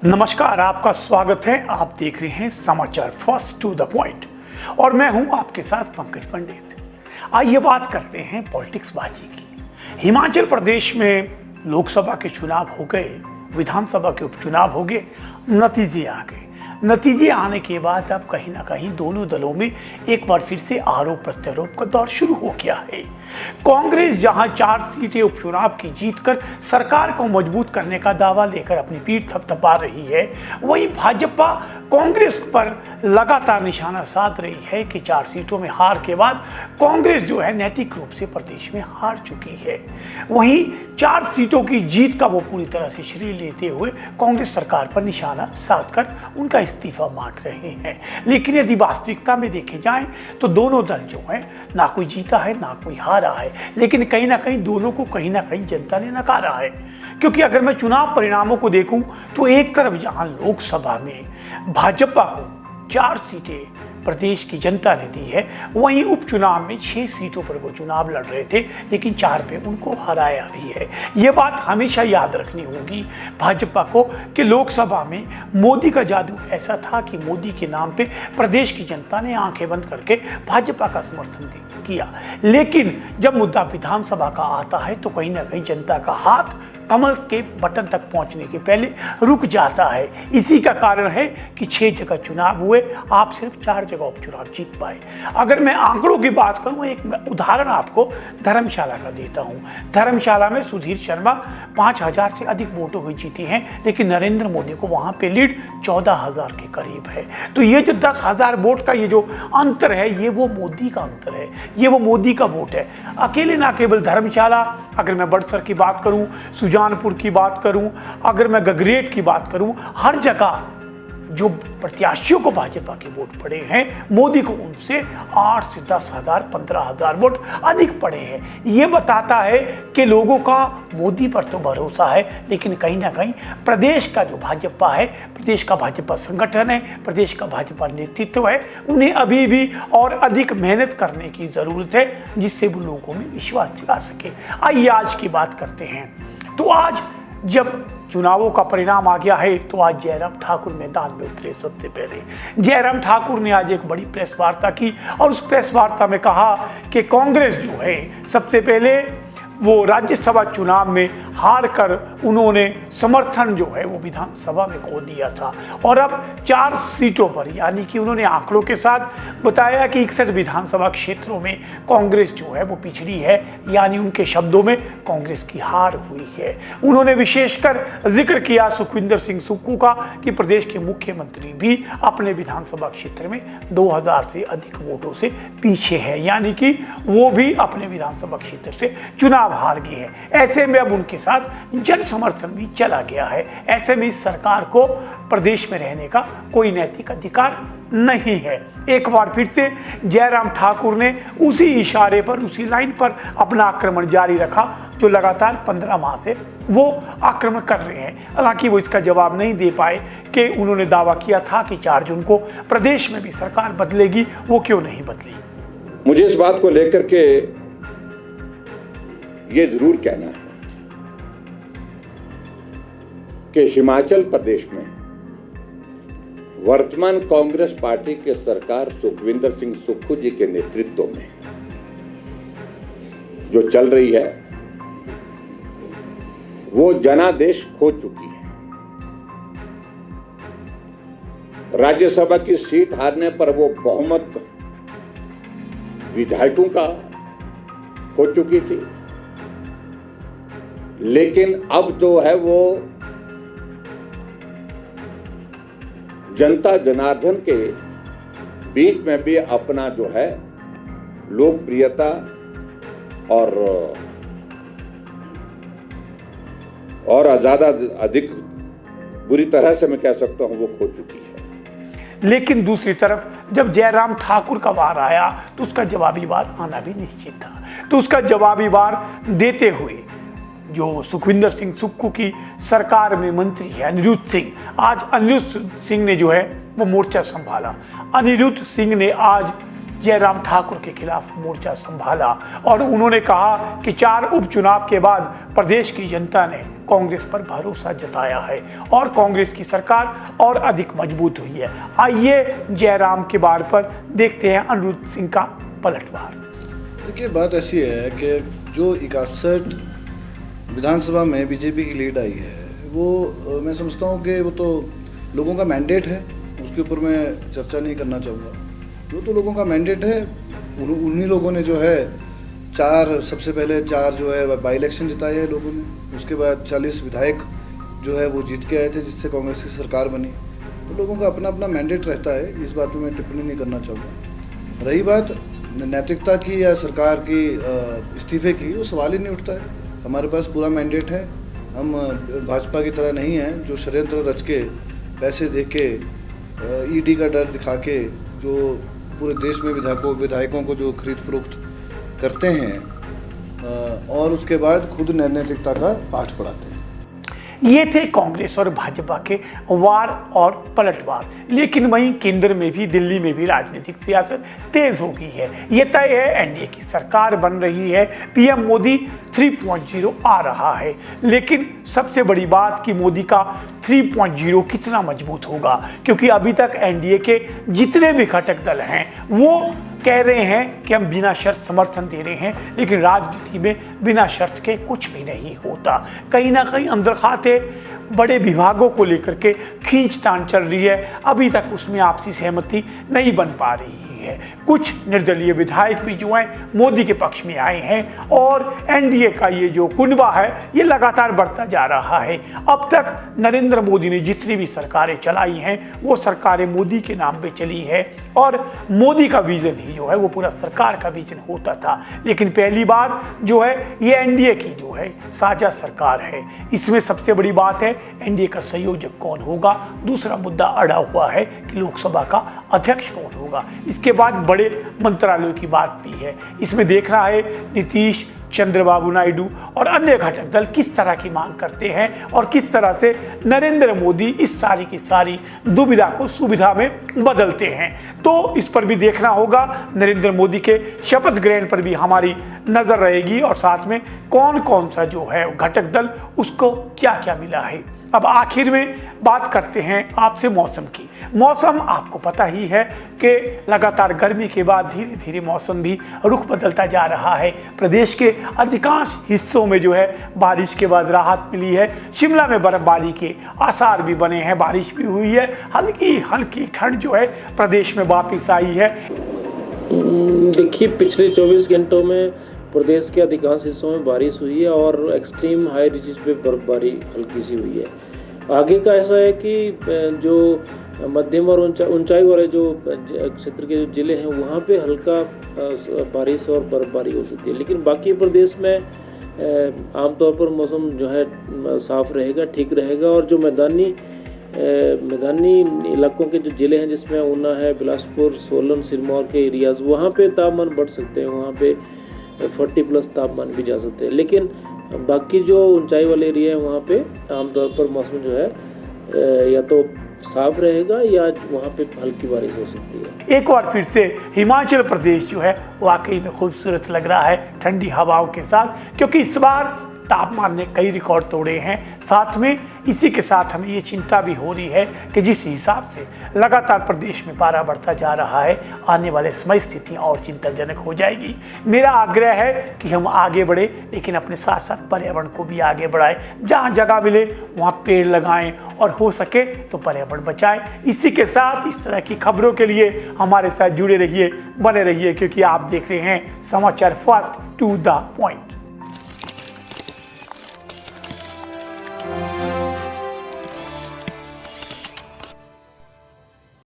नमस्कार, आपका स्वागत है। आप देख रहे हैं समाचार फर्स्ट टू द पॉइंट और मैं हूं आपके साथ पंकज पंडित। आइए बात करते हैं पॉलिटिक्स बाजी की। हिमाचल प्रदेश में लोकसभा के चुनाव हो गए, विधानसभा के उपचुनाव हो गए, नतीजे आ गए। नतीजे आने के बाद अब कहीं ना कहीं दोनों दलों में एक बार फिर से आरोप प्रत्यारोप का दौर शुरू हो गया है। कांग्रेस जहां 4 सीटें उपचुनाव की जीतकर सरकार को मजबूत करने का दावा लेकर अपनी पीठ थपथपा रही है, वहीं भाजपा कांग्रेस पर लगातार निशाना साध रही है कि 4 सीटों में हार के बाद कांग्रेस जो है नैतिक रूप से प्रदेश में हार चुकी है। वहीं 4 सीटों की जीत का वो पूरी तरह से श्रेय लेते हुए कांग्रेस सरकार पर निशाना साधकर उनका इस्तीफा मांग रहे हैं। लेकिन यदि वास्तविकता में देखे जाएं तो दोनों दल जो है ना कोई जीता है ना कोई हारा है, लेकिन कहीं ना कहीं दोनों को कहीं ना कहीं जनता ने नकारा है। क्योंकि अगर मैं चुनाव परिणामों को देखूं तो एक तरफ जहां लोकसभा में भाजपा को 4 सीटें प्रदेश की जनता ने दी है, वहीं उपचुनाव में 6 सीटों पर वो चुनाव लड़ रहे थे, लेकिन 4 पे उनको हराया भी है। ये बात हमेशा याद रखनी होगी भाजपा को कि लोकसभा में मोदी का जादू ऐसा था कि मोदी के नाम पे प्रदेश की जनता ने आंखें बंद करके भाजपा का समर्थन किया। लेकिन जब मुद्दा विधानसभा का आता है तो कहीं ना कहीं जनता का हाथ कमल के बटन तक पहुंचने के पहले रुक जाता है। इसी का कारण है कि 6 जगह चुनाव हुए, आप सिर्फ 4 जगह उपचुनाव जीत पाए। अगर मैं आंकड़ों की बात करूं, एक उदाहरण आपको धर्मशाला का देता हूं। धर्मशाला में सुधीर शर्मा 5000 से अधिक वोटों से जीती हैं, लेकिन नरेंद्र मोदी को वहां पे लीड 14000 के करीब है। तो ये जो 10,000 वोट का ये जो अंतर है, ये वो मोदी का अंतर है, ये वो मोदी का वोट है। अकेले ना केवल धर्मशाला, अगर मैं बड़सर की बात करूं, सुजानपुर की बात करूं, अगर मैं गगरेट की बात करूं, हर जगह जो प्रत्याशियों को भाजपा के वोट पड़े हैं, मोदी को उनसे 8 से 10,000 15,000 वोट अधिक पड़े हैं। ये बताता है कि लोगों का मोदी पर तो भरोसा है, लेकिन कहीं ना कहीं प्रदेश का जो भाजपा है, प्रदेश का भाजपा संगठन है, प्रदेश का भाजपा नेतृत्व है, उन्हें अभी भी और अधिक मेहनत करने की ज़रूरत है, जिससे वो लोगों में विश्वास जगा सके। आइए आज की बात करते हैं। तो आज जब चुनावों का परिणाम आ गया है तो आज जयराम ठाकुर मैदान में उतरे। सबसे पहले जयराम ठाकुर ने आज एक बड़ी प्रेस वार्ता की और उस प्रेस वार्ता में कहा कि कांग्रेस जो है, सबसे पहले वो राज्यसभा चुनाव में हार कर उन्होंने समर्थन जो है वो विधानसभा में खो दिया था, और अब 4 सीटों पर, यानी कि उन्होंने आंकड़ों के साथ बताया कि 61 विधानसभा क्षेत्रों में कांग्रेस जो है वो पिछड़ी है, यानी उनके शब्दों में कांग्रेस की हार हुई है। उन्होंने विशेषकर जिक्र किया सुखविंदर सिंह सुक्खू का कि प्रदेश के मुख्यमंत्री भी अपने विधानसभा क्षेत्र में 2000 से अधिक वोटों से पीछे है, यानी कि वो भी अपने विधानसभा क्षेत्र से चुनाव हार गए हैं। ऐसे में अब उनके साथ जन समर्थन भी चला गया है। ऐसे में इस सरकार को प्रदेश में रहने का कोई नैतिक अधिकार नहीं है। एक बार फिर से जयराम ठाकुर ने उसी इशारे पर, उसी लाइन पर अपना आक्रमण जारी रखा जो लगातार 15 माह से वो आक्रमण कर रहे हैं। हालांकि वो इसका जवाब नहीं दे पाए कि उन्होंने दावा किया था कि 4 जून को प्रदेश में भी सरकार बदलेगी, वो क्यों नहीं बदली। मुझे इस बात को लेकर के ये जरूर कहना है कि हिमाचल प्रदेश में वर्तमान कांग्रेस पार्टी के सरकार सुखविंदर सिंह सुक्खू जी के नेतृत्व में जो चल रही है, वो जनादेश खो चुकी है। राज्यसभा की सीट हारने पर वो बहुमत विधायकों का खो चुकी थी, लेकिन अब जो है वो जनता जनार्दन के बीच में भी अपना जो है लोकप्रियता और ज्यादा अधिक बुरी तरह से मैं कह सकता हूं वो खो चुकी है। लेकिन दूसरी तरफ जब जयराम ठाकुर का वार आया तो उसका जवाबी वार आना भी निश्चित था। तो उसका जवाबी वार देते हुए जो सुखविंदर सिंह सुक्खू की सरकार में मंत्री है अनिरुद्ध सिंह, आज अनिरुद्ध सिंह ने जो है वो मोर्चा संभाला। अनिरुद्ध सिंह ने आज जयराम ठाकुर के खिलाफ मोर्चा संभाला और उन्होंने कहा कि 4 उपचुनाव के बाद प्रदेश की जनता ने कांग्रेस पर भरोसा जताया है और कांग्रेस की सरकार और अधिक मजबूत हुई है। आइए जयराम के बार पर देखते हैं अनिरुद्ध सिंह का पलटवार। देखिए, बात ऐसी है कि जो 61 विधानसभा में बीजेपी की लीड आई है, वो मैं समझता हूँ कि वो तो लोगों का मैंडेट है, उसके ऊपर मैं चर्चा नहीं करना चाहूँगा। जो तो लोगों का मैंडेट है, उन्हीं लोगों ने जो है सबसे पहले 4 जो है बाई इलेक्शन जिताए हैं लोगों ने, उसके बाद 40 विधायक जो है वो जीत के आए थे, जिससे कांग्रेस की सरकार बनी। तो लोगों का अपना अपना मैंडेट रहता है, इस बात में मैं टिप्पणी नहीं करना चाहूँगा। रही बात नैतिकता की या सरकार की इस्तीफे की, वो सवाल ही नहीं उठता है। हमारे पास पूरा मैंडेट है, हम भाजपा की तरह नहीं हैं जो षड्यंत्र रच के पैसे दे के ईडी का डर दिखा के जो पूरे देश में विधायकों को जो खरीद फरोख्त करते हैं और उसके बाद खुद नैतिकता का पाठ पढ़ाते हैं। ये थे कांग्रेस और भाजपा के वार और पलटवार। लेकिन वहीं केंद्र में भी, दिल्ली में भी राजनीतिक सियासत तेज हो गई है। ये तय है एनडीए की सरकार बन रही है, पीएम मोदी 3.0 आ रहा है। लेकिन सबसे बड़ी बात कि मोदी का 3.0 कितना मजबूत होगा, क्योंकि अभी तक एनडीए के जितने भी घटक दल हैं वो कह रहे हैं कि हम बिना शर्त समर्थन दे रहे हैं, लेकिन राजनीति में बिना शर्त के कुछ भी नहीं होता। कहीं ना कहीं अंदर खाते बड़े विभागों को लेकर के खींचतान चल रही है, अभी तक उसमें आपसी सहमति नहीं बन पा रही है। कुछ निर्दलीय विधायक भी जो हैं मोदी के पक्ष में आए हैं और एनडीए का ये जो कुनबा है ये लगातार बढ़ता जा रहा है। अब तक नरेंद्र मोदी ने जितनी भी सरकारें चलाई हैं वो सरकारें मोदी के नाम पे चली है और मोदी का विजन ही जो है वो पूरा सरकार का विजन होता था। लेकिन पहली बार जो है ये एनडीए की जो है साझा सरकार है। इसमें सबसे बड़ी बात है एनडीए का संयोजक कौन होगा। दूसरा मुद्दा अड़ा हुआ है कि लोकसभा का अध्यक्ष कौन होगा। इसके बाद बड़े मंत्रालयों की बात भी है। इसमें देखना है नीतीश, चंद्रबाबू नायडू और अन्य घटक दल किस तरह की मांग करते हैं और किस तरह से नरेंद्र मोदी इस सारी की सारी दुविधा को सुविधा में बदलते हैं। तो इस पर भी देखना होगा। नरेंद्र मोदी के शपथ ग्रहण पर भी हमारी नजर रहेगी और साथ में कौन कौन सा जो है घटक दल उसको क्या क्या मिला है। अब आखिर में बात करते हैं आपसे मौसम की। मौसम आपको पता ही है कि लगातार गर्मी के बाद धीरे धीरे मौसम भी रुख बदलता जा रहा है। प्रदेश के अधिकांश हिस्सों में जो है बारिश के बाद राहत मिली है। शिमला में बर्फबारी के आसार भी बने हैं, बारिश भी हुई है। हल्की हल्की ठंड जो है प्रदेश में वापस आई है। देखिए, पिछले 24 घंटों में प्रदेश के अधिकांश हिस्सों में बारिश हुई है और एक्सट्रीम हाई रीचेस पे बर्फबारी हल्की सी हुई है। आगे का ऐसा है कि जो मध्यम और ऊंचाई वाले जो क्षेत्र के जो ज़िले हैं वहाँ पे हल्का बारिश और बर्फबारी हो सकती है। लेकिन बाकी प्रदेश में आमतौर पर मौसम जो है साफ़ रहेगा, ठीक रहेगा। और जो मैदानी इलाकों के जो ज़िले हैं जिसमें ऊना है, बिलासपुर, सोलन, सिरमौर के एरियाज़, वहाँ पे तापमान बढ़ सकते हैं, वहाँ पे 40+ तापमान भी जा सकते हैं। लेकिन बाकी जो ऊंचाई वाले एरिया हैं वहाँ पे आमतौर पर मौसम जो है या तो साफ रहेगा या वहाँ पे हल्की बारिश हो सकती है। एक बार फिर से हिमाचल प्रदेश जो है वाकई में खूबसूरत लग रहा है ठंडी हवाओं के साथ, क्योंकि इस बार तापमान ने कई रिकॉर्ड तोड़े हैं। साथ में इसी के साथ हमें ये चिंता भी हो रही है कि जिस हिसाब से लगातार प्रदेश में पारा बढ़ता जा रहा है, आने वाले समय स्थितियाँ और चिंताजनक हो जाएगी। मेरा आग्रह है कि हम आगे बढ़े, लेकिन अपने साथ साथ पर्यावरण को भी आगे बढ़ाएं। जहाँ जगह मिले वहाँ पेड़ लगाएं और हो सके तो पर्यावरण बचाएं। इसी के साथ इस तरह की खबरों के लिए हमारे साथ जुड़े रहिए, बने रहिए, क्योंकि आप देख रहे हैं समाचार फास्ट टू द पॉइंट।